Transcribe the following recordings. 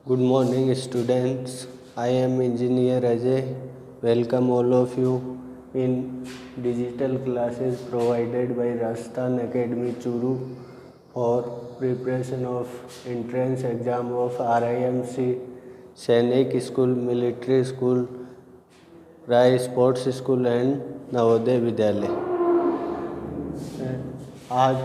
Good morning, students. I am Engineer Ajay. Welcome all of you in digital classes provided by Rajasthan Academy Churu for preparation of entrance exam of RIMC, Sainik School, Military School, Rai Sports School and Navodaya Vidyalaya. आज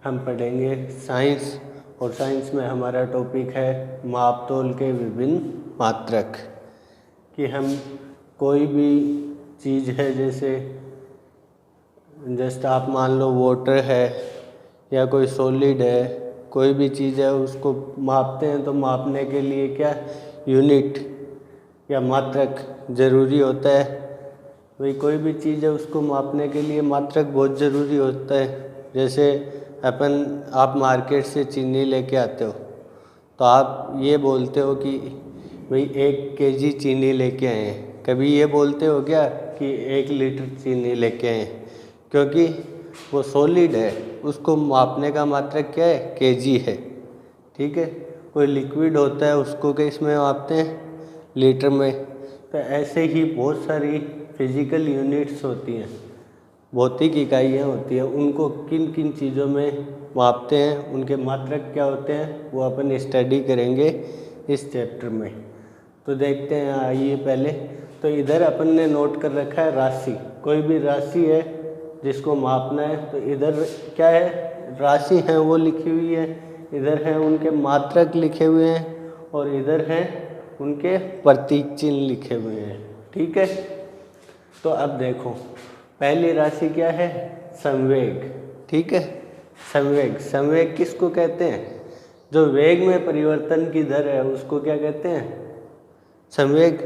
हम पढ़ेंगे science और science में हमारा topic है मापतोल के विभिन्न मात्रक। कि हम कोई भी चीज़ है जैसे आप मान लो वाटर है या कोई सॉलिड है, कोई भी चीज़ है उसको मापते हैं तो मापने के लिए क्या यूनिट या मात्रक ज़रूरी होता है। भाई कोई भी चीज़ है उसको मापने के लिए मात्रक बहुत ज़रूरी होता है। जैसे आप मार्केट से चीनी लेके आते हो तो आप ये बोलते हो कि भाई 1 केजी चीनी लेके आए हैं, कभी ये बोलते हो क्या कि 1 लीटर चीनी लेके आए हैं, क्योंकि वो सॉलिड है, उसको मापने का मात्रक क्या है केजी है। ठीक है, कोई लिक्विड होता है उसको किस में मापते हैं लीटर में। तो ऐसे ही बहुत सारी फिजिकल यूनिट्स होती हैं, भौतिक इकाइयाँ होती हैं, उनको किन किन चीज़ों में मापते हैं, उनके मात्रक क्या होते हैं वो अपन स्टडी करेंगे इस चैप्टर में। तो देखते हैं, आइए पहले तो इधर अपन ने नोट कर रखा है राशि। कोई भी राशि है जिसको मापना है तो इधर क्या है राशि है वो लिखी हुई है, इधर है उनके मात्रक लिखे हुए हैं और इधर है उनके प्रतीक चिन्ह लिखे हुए हैं। ठीक है, तो अब देखो पहली राशि क्या है संवेग। ठीक है, संवेग किसको कहते हैं? जो वेग में परिवर्तन की दर है उसको क्या कहते हैं संवेग।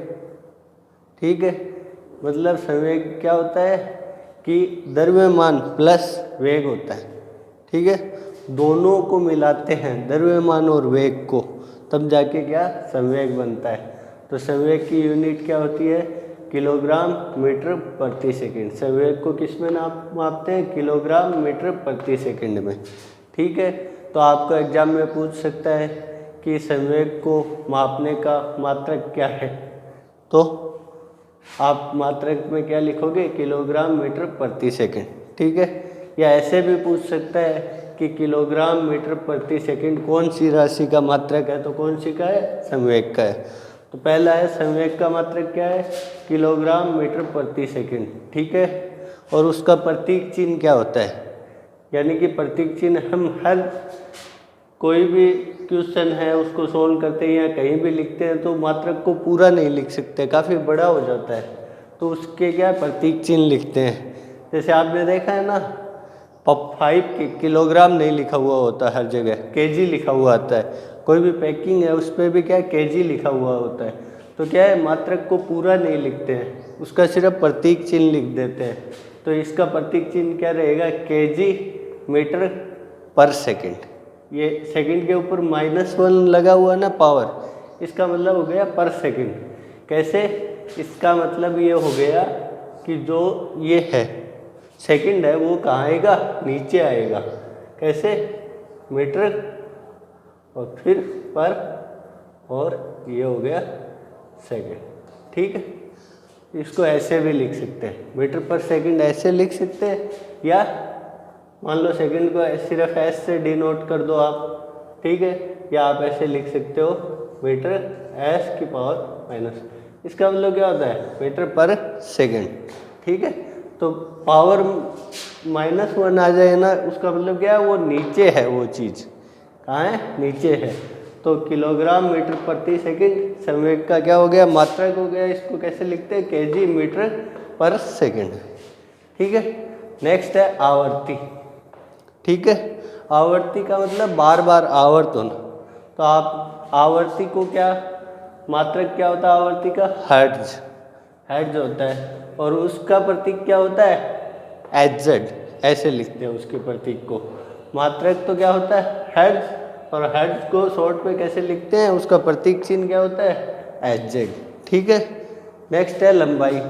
ठीक है, मतलब संवेग क्या होता है कि द्रव्यमान प्लस वेग होता है। ठीक है, दोनों को मिलाते हैं द्रव्यमान और वेग को, तब जाके क्या संवेग बनता है। तो संवेग की यूनिट क्या होती है किलोग्राम मीटर प्रति सेकंड। संवेग को किस में मापते हैं किलोग्राम मीटर प्रति सेकंड में। ठीक है, तो आपको एग्जाम में पूछ सकता है कि संवेग को मापने का मात्रक क्या है, तो आप मात्रक में क्या लिखोगे किलोग्राम मीटर प्रति सेकंड। ठीक है, या ऐसे भी पूछ सकता है कि किलोग्राम मीटर प्रति सेकंड कौन सी राशि का मात्रक है, तो कौन सी का है संवेग का है। तो पहला है संवेग का मात्रक क्या है किलोग्राम मीटर प्रति सेकंड। ठीक है, और उसका प्रतीक चिन्ह क्या होता है, यानी कि प्रतीक चिन्ह हम हर कोई भी क्वेश्चन है उसको सोल्व करते हैं या कहीं भी लिखते हैं तो मात्रक को पूरा नहीं लिख सकते, काफ़ी बड़ा हो जाता है, तो उसके क्या प्रतीक चिन्ह लिखते हैं। जैसे आपने देखा है ना 5 किलोग्राम नहीं लिखा हुआ होता, हर जगह केजी लिखा हुआ आता है। कोई भी पैकिंग है उस पर भी क्या केजी लिखा हुआ होता है, तो क्या है मात्रक को पूरा नहीं लिखते हैं, उसका सिर्फ प्रतीक चिन्ह लिख देते हैं। तो इसका प्रतीक चिन्ह क्या रहेगा केजी मीटर पर सेकंड। ये सेकंड के ऊपर -1 लगा हुआ ना पावर, इसका मतलब हो गया पर सेकंड। कैसे, इसका मतलब ये हो गया कि जो ये है सेकंड है वो कहाँ आएगा नीचे आएगा। कैसे मीटर और फिर पर और ये हो गया सेकंड। ठीक है, इसको ऐसे भी लिख सकते हैं मीटर पर सेकंड ऐसे लिख सकते हैं, या मान लो सेकंड को सिर्फ एस से डिनोट कर दो आप। ठीक है, या आप ऐसे लिख सकते हो मीटर एस की पावर माइनस, इसका मतलब क्या होता है मीटर पर सेकंड। ठीक है, तो पावर -1 आ जाए ना, उसका मतलब क्या है वो नीचे है, वो चीज़ कहाँ है नीचे है। तो किलोग्राम मीटर प्रति सेकंड संवेग का क्या हो गया मात्रक हो गया, इसको कैसे लिखते हैं केजी मीटर पर सेकंड। ठीक है, नेक्स्ट है आवर्ती। ठीक है, आवर्ती का मतलब बार बार आवर्त होना, तो आप आवर्ती को क्या मात्रक क्या होता है आवर्ती का हर्ट्ज होता है, और उसका प्रतीक क्या होता है एचजेड, ऐसे लिखते हैं उसके प्रतीक को। मात्रक तो क्या होता है हर्ट्ज, और हर्ट्ज को शॉर्ट में कैसे लिखते हैं उसका प्रतीक चिन्ह क्या होता है एचजेड। ठीक है, नेक्स्ट है लंबाई।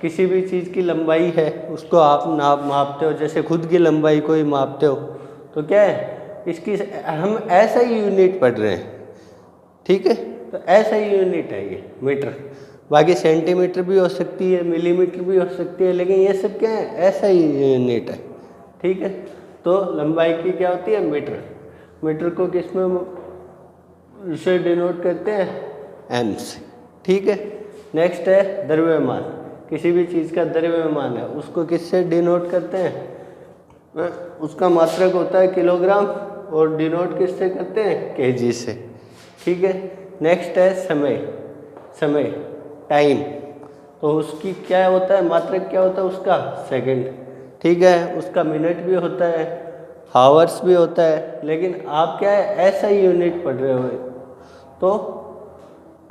किसी भी चीज़ की लंबाई है उसको आप मापते हो, जैसे खुद की लंबाई को ही मापते हो, तो क्या है इसकी हम ऐसा ही यूनिट पढ़ रहे हैं। ठीक है, तो ऐसा ही यूनिट है ये मीटर। बाकी सेंटीमीटर भी हो सकती है, मिलीमीटर भी हो सकती है, लेकिन ये सब क्या है, ऐसा ही यूनिट है। ठीक है, तो लंबाई की क्या होती है, मीटर। मीटर को किस में इसे डिनोट करते हैं, एम से। ठीक है, नेक्स्ट है द्रव्यमान। किसी भी चीज़ का द्रव्यमान है उसको किससे डिनोट करते हैं, उसका मात्रक होता है किलोग्राम, और डिनोट किससे करते हैं, केजी से। ठीक है, नेक्स्ट है समय। समय टाइम, तो उसकी क्या होता है, मात्रक क्या होता है उसका, सेकंड। ठीक है, उसका मिनट भी होता है, हावर्स भी होता है, लेकिन आप क्या है ऐसा ही यूनिट पढ़ रहे हो तो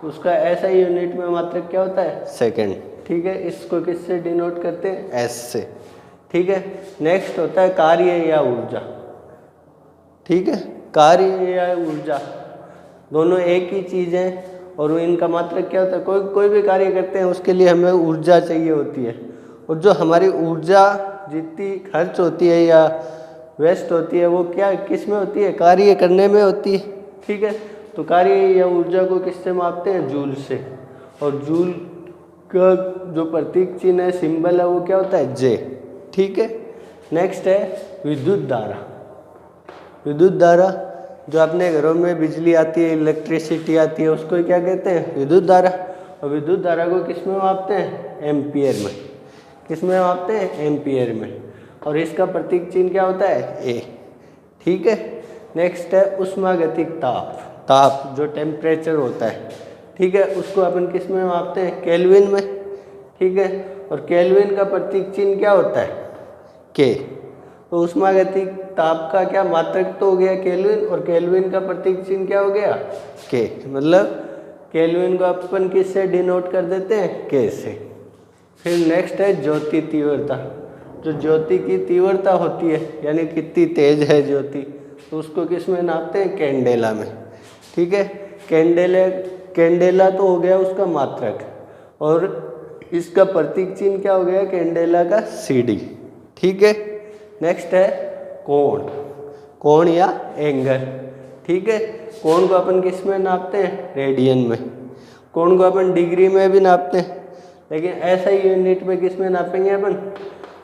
उसका ऐसा ही यूनिट में मात्रक क्या होता है, सेकंड। ठीक है, इसको किससे डिनोट करते हैं, एस से। ठीक है, नेक्स्ट होता है कार्य या ऊर्जा। ठीक है, कार्य या ऊर्जा दोनों एक ही चीज़ है, और इनका मात्रक क्या होता है, कोई भी कार्य करते हैं उसके लिए हमें ऊर्जा चाहिए होती है, और जो हमारी ऊर्जा जितनी खर्च होती है या वेस्ट होती है वो क्या किस में होती है, कार्य करने में होती है। ठीक है, तो कार्य या ऊर्जा को किससे मापते हैं, जूल से, और जूल का जो प्रतीक चिन्ह है, सिंबल है, वो क्या होता है, जे। ठीक है, नेक्स्ट है विद्युत धारा। विद्युत धारा जो अपने घरों में बिजली आती है, इलेक्ट्रिसिटी आती है, उसको क्या कहते हैं, विद्युत धारा। और विद्युत धारा को किस में मापते हैं, एम्पियर में। किस में मापते हैं, एम्पियर में, और इसका प्रतीक चिन्ह क्या होता है, ए। ठीक है, नेक्स्ट है उष्मागतिक ताप। ताप जो टेम्परेचर होता है, ठीक है, उसको अपन किस में मापते हैं, केल्विन में। ठीक है, और केल्विन का प्रतीक चिन्ह क्या होता है, के। तो उष्मागतिक ताप का क्या मात्रक तो हो गया केल्विन, और केल्विन का प्रतीक चिन्ह क्या हो गया, के। मतलब केल्विन को अपन किससे डिनोट कर देते हैं, के से। फिर नेक्स्ट है ज्योति तीव्रता। जो ज्योति की तीव्रता होती है, यानी कितनी तेज है ज्योति, तो उसको किस में नापते हैं, कैंडेला में। ठीक है, कैंडेला तो हो गया उसका मात्रक, और इसका प्रतीक चिन्ह क्या हो गया, कैंडेला का CD। ठीक है, नेक्स्ट है कोण। कोण या एंगल। ठीक है, कोण को अपन किस में नापते हैं, रेडियन में। कोण को अपन डिग्री में भी नापते हैं, लेकिन ऐसा ही यूनिट में किस में नापेंगे अपन,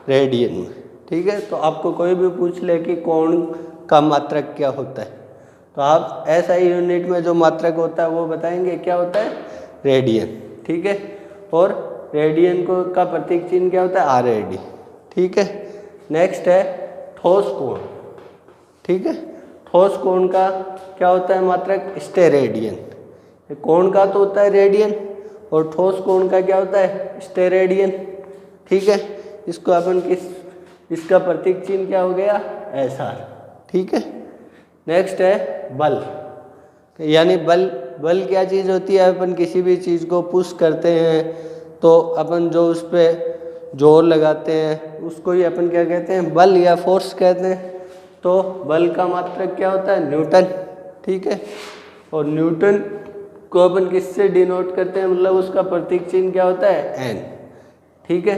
रेडियन में। ठीक है, तो आपको कोई भी पूछ ले कि कोण का मात्रक क्या होता है, तो आप ऐसा ही यूनिट में जो मात्रक होता है वो बताएंगे, क्या होता है, रेडियन। ठीक है, और रेडियन को का प्रतीक चिन्ह क्या होता है, RAD। ठीक है, नेक्स्ट है ठोस कोण। ठीक है, ठोस कोण का क्या होता है मात्रक, स्टेरेडियन। कोण का तो होता है रेडियन, और ठोस कोण का क्या होता है, स्टेरेडियन। ठीक है, इसको अपन इसका प्रतीक चिन्ह क्या हो गया, SR। ठीक है, नेक्स्ट है बल। यानी बल क्या चीज़ होती है, अपन किसी भी चीज़ को पुश करते हैं तो अपन जो उस पर जोर लगाते हैं उसको ही अपन क्या कहते हैं, बल या फोर्स कहते हैं। तो बल का मात्रक क्या होता है, न्यूटन। ठीक है, और न्यूटन को अपन किससे डिनोट करते हैं, मतलब उसका प्रतीक चिन्ह क्या होता है, N। ठीक है,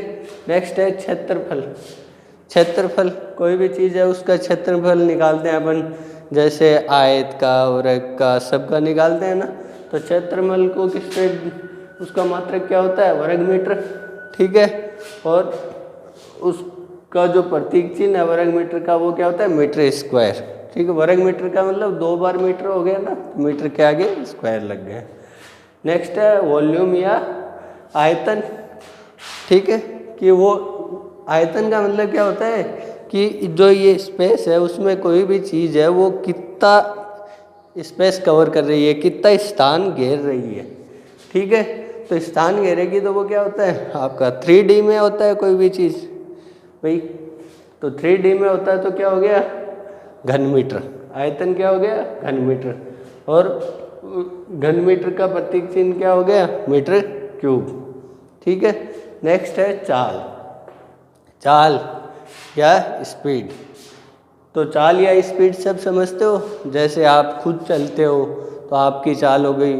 नेक्स्ट है क्षेत्रफल। क्षेत्रफल कोई भी चीज़ है उसका क्षेत्रफल निकालते हैं अपन, जैसे आयत का, वर्ग का, सबका निकालते हैं ना। तो क्षेत्रफल को किससे, उसका मात्रक क्या होता है, वर्ग मीटर। ठीक है, और उसका जो प्रतीक चिन्ह है वर्ग मीटर का, वो क्या होता है, मीटर स्क्वायर। ठीक है, वर्ग मीटर का मतलब 2 बार मीटर हो गया ना, मीटर के आगे स्क्वायर लग गया। नेक्स्ट है वॉल्यूम या आयतन। ठीक है, कि वो आयतन का मतलब क्या होता है कि जो ये स्पेस है उसमें कोई भी चीज़ है वो कितना स्पेस कवर कर रही है, कितना स्थान घेर रही है। ठीक है, तो स्थान घेरेगी तो वो क्या होता है आपका 3D में होता है कोई भी चीज़ भाई, तो 3D में होता है तो क्या हो गया, घन मीटर। आयतन क्या हो गया, घन मीटर, और घन मीटर का प्रतीक चिन्ह क्या हो गया, मीटर क्यूब। ठीक है, नेक्स्ट है चाल। चाल या स्पीड। तो चाल या स्पीड सब समझते हो, जैसे आप खुद चलते हो तो आपकी चाल हो गई,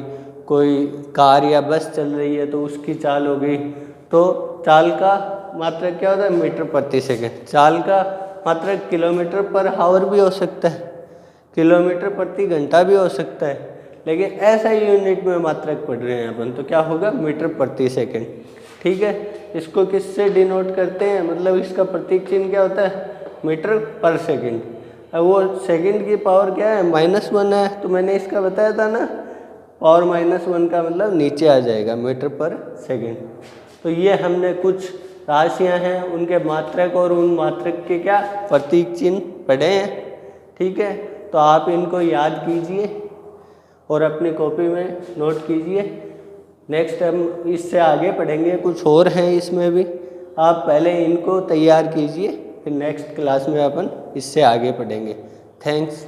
कोई कार या बस चल रही है तो उसकी चाल हो गई। तो चाल का मात्रक क्या होता है, मीटर प्रति सेकंड। चाल का मात्रक किलोमीटर पर आवर भी हो सकता है, किलोमीटर प्रति घंटा भी हो सकता है, लेकिन ऐसा यूनिट में मात्रक पढ़ रहे हैं अपन, तो क्या होगा, मीटर प्रति सेकंड। ठीक है, इसको किससे डिनोट करते हैं, मतलब इसका प्रतीक चिन्ह क्या होता है, मीटर पर सेकंड। अब वो सेकंड की पावर क्या है, -1 है, तो मैंने इसका बताया था ना, पावर -1 का मतलब नीचे आ जाएगा मीटर पर सेकंड। तो ये हमने कुछ राशियां हैं, उनके मात्रक और उन मात्रक के क्या प्रतीक चिन्ह पढ़े हैं। ठीक है, तो आप इनको याद कीजिए और अपनी कॉपी में नोट कीजिए। नेक्स्ट हम इससे आगे पढ़ेंगे, कुछ और हैं इसमें भी, आप पहले इनको तैयार कीजिए, फिर नेक्स्ट क्लास में अपन इससे आगे पढ़ेंगे। थैंक्स।